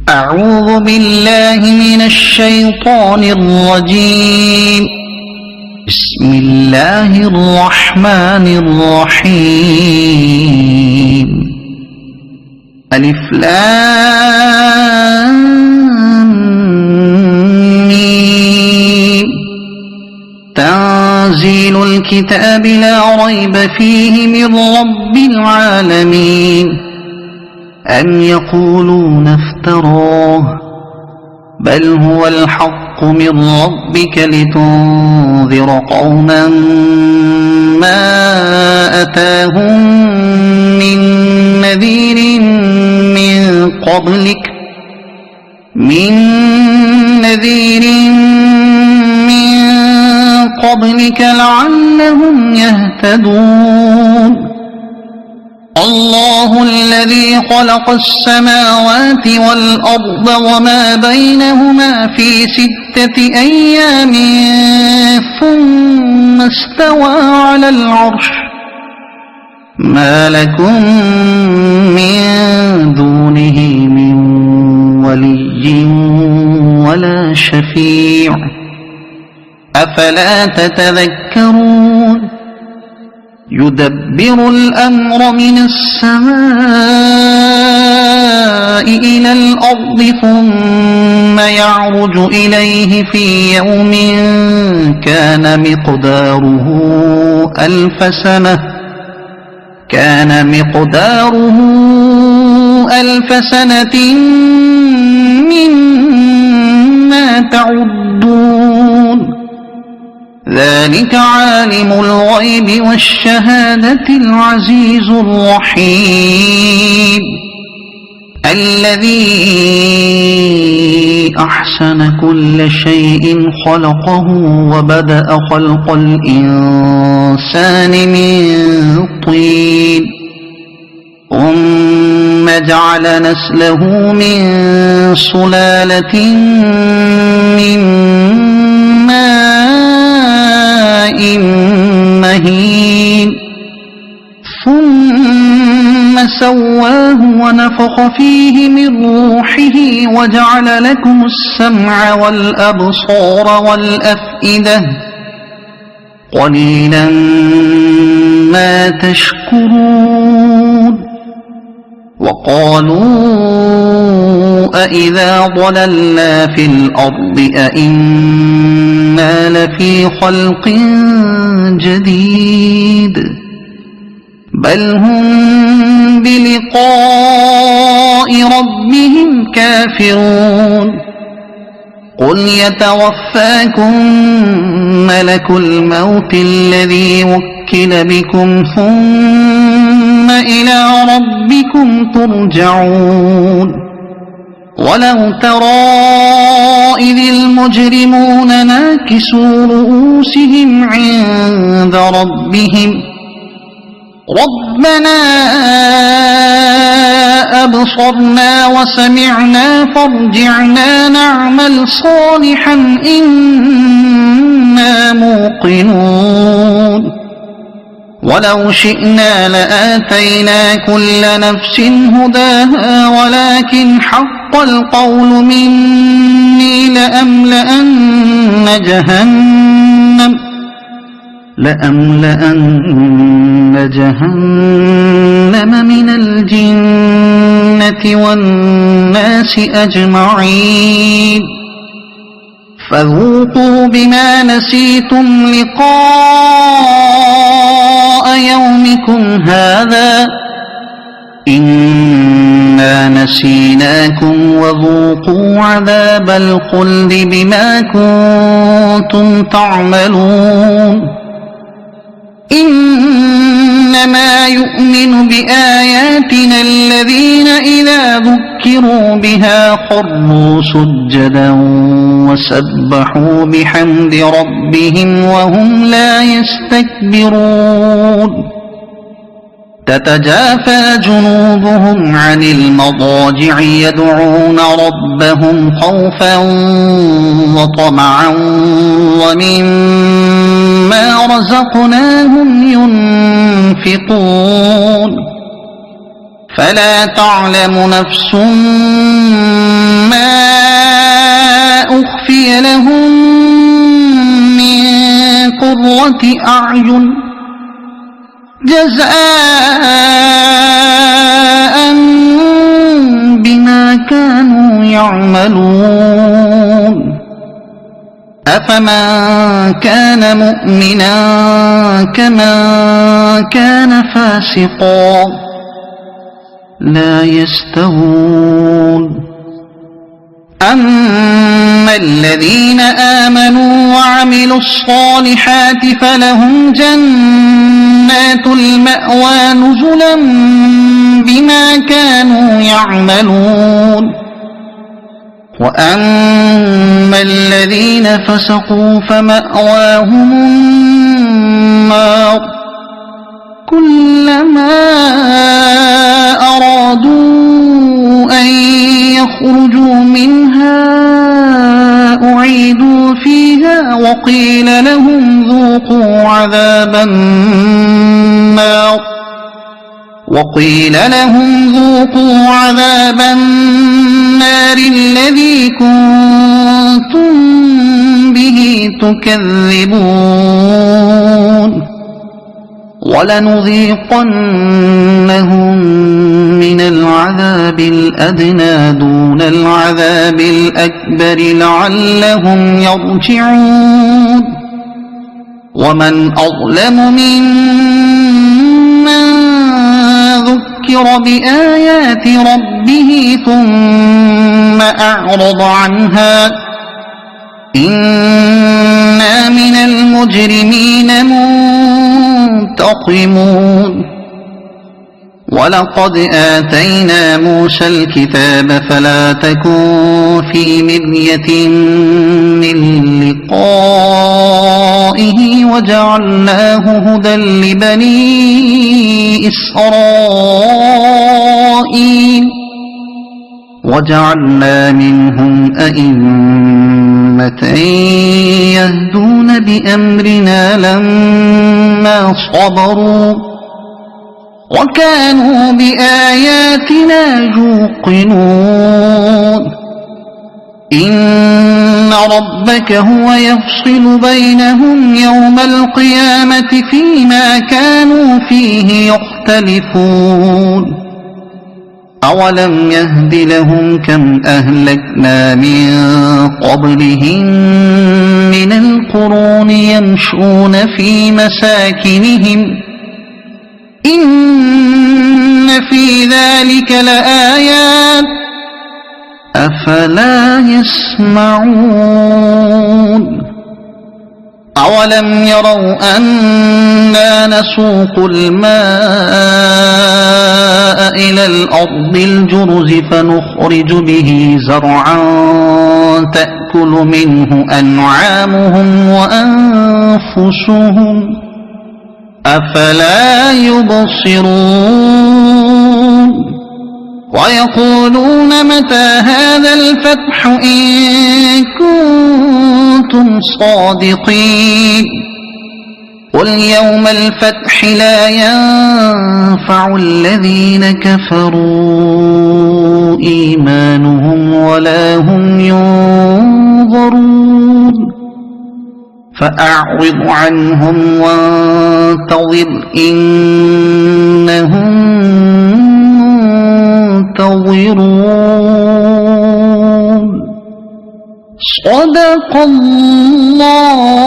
أعوذ بالله من الشيطان الرجيم. بسم الله الرحمن الرحيم. ألف لام ميم. تنزيل الكتاب لا ريب فيه من رب العالمين. أم يقولون افتراه بل هو الحق من ربك لتنذر قوما ما أتاهم من نذير من قبلك لعلهم يهتدون. الله الذي خلق السماوات والأرض وما بينهما في 6 أيام ثم استوى على العرش. ما لكم من دونه من ولي ولا شفيع أفلا تتذكرون. يدبر الأمر من السماء إلى الأرض ثم يعرج إليه في يوم كان مقداره ألف سنة مما تعدون. ذلك عالم الغيب والشهادة العزيز الرحيم. الذي أحسن كل شيء خلقه وبدأ خلق الإنسان من طين ثم جعل نسله من سلالة من ماء مهين ثم سواه ونفخ فيه من روحه وجعل لكم السمع والأبصار والأفئدة قليلا ما تشكرون. وقالوا أإذا ضللنا في الأرض أإنا لفي خلق جديد بل هم بلقاء ربهم كافرون. قل يتوفاكم ملك الموت الذي وكل بكم ثم إلى ربكم ترجعون. ولو ترى إذ المجرمون ناكسوا رؤوسهم عند ربهم ربنا أبصرنا وسمعنا فارجعنا نعمل صالحا إنا موقنون. ولو شئنا لآتينا كل نفس هداها ولكن حق القول مني لأملأن جهنم من الجنة والناس أجمعين. فذوقوا بما نسيتم لقاء يومكم هذا إنا نسيناكم وذوقوا عذاب الخلد بما كنتم تعملون. إنما يؤمن بآياتنا الذين إذا ذكروا بها خروا سجدا وسبحوا بحمد ربهم وهم لا يستكبرون. تتجافى جنوبهم عن المضاجع يدعون ربهم خوفا وطمعا ومما رزقناهم ينفقون. فلا تعلم نفس قرة أعين جزاء بما كانوا يعملون أفمن كان مؤمنا كمن كان فاسقا لا يستوون أما الذين آمنوا وعملوا الصالحات فلهم جنات المأوى نزلا بما كانوا يعملون وأما الذين فسقوا فمأواهم النار كلما أرادوا أن يخرجوا منها أعيدوا فيها وقيل لهم ذوقوا عذاب النار الذي كنتم به تكذبون ولنذيقنهم من العذاب الأدنى دون العذاب الأكبر لعلهم يرجعون ومن أظلم ممن ذكر بآيات ربه ثم أعرض عنها إنا من المجرمين منتقمون ولقد آتينا موسى الكتاب فلا تكن في مرية من لقائه وجعلناه هدى لبني إسرائيل وجعلنا منهم أئمة يهدون بأمرنا لما صبروا وكانوا بآياتنا يوقنون إن ربك هو يفصل بينهم يوم القيامة فيما كانوا فيه يختلفون أولم يهد لهم كم أهلكنا من قبلهم من القرون يمشون في مساكنهم إن في ذلك لآيات أفلا يسمعون أولم يروا أنا نسوق الماء إلى الأرض الجرز فنخرج به زرعا تأكل منه أنعامهم وأنفسهم أفلا يبصرون ويقولون متى هذا الفتح إن كنتم صادقين قل يوم الفتح لا ينفع الذين كفروا إيمانهم ولا هم ينظرون فأعرض عنهم وانتظر إنهم منتظرون صدق الله